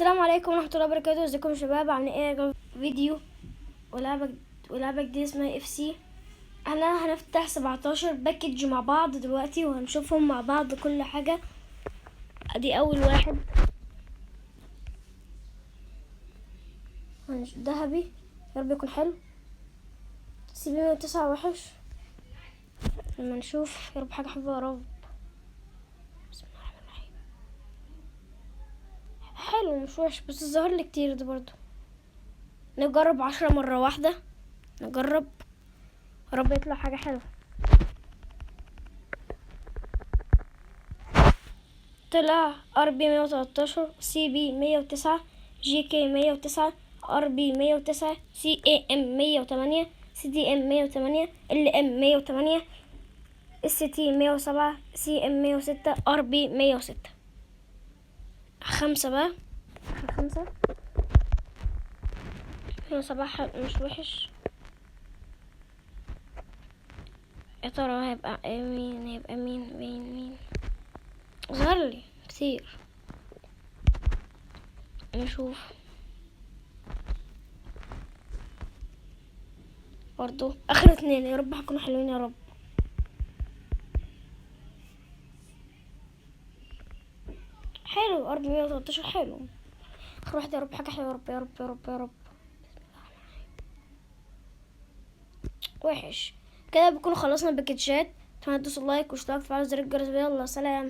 السلام عليكم ورحمة الله وبركاته. ازيكم يا شباب؟ عاملين ايه؟ فيديو ولعبة جديدة اسمها اف سي. احنا هنفتح 17 باكج مع بعض دلوقتي وهنشوفهم مع بعض كل حاجة. ادي اول واحد ذهبي، يا رب يكون حلو. سي بي 109 وحش. لما نشوف يا رب حاجة حلوة يا رب. بسم الله الرحمن الرحيم. حلو مش وحش بس الظهر لي كتير ده برضو. نجرب 10 مرة واحدة، نجرب يا رب يطلع حاجة حلوة. طلع ار بي 113، سي بي 109، جي كي 109، ار بي 109، سي اي ام 108، سي دي ام 108، ال ام 108، اس تي 107، سي ام 106، ار بي 106. 5 بقى، 5 صباح مش وحش. يا ترى هيبقى مين؟ هيبقى مين ظهر لي كتير. نشوف برضو اخر 2 يا رب هيكونوا حلوين يا رب. حلو ار بي 113 حلو. اخر واحد يا رب حاجه حلوه يا رب يا رب يا رب يا رب. وحش كده. بكون خلصنا الباكيتشات. اتمنى تدوسوا لايك واشتراك وتفعلوا زر الجرس. يلا سلام.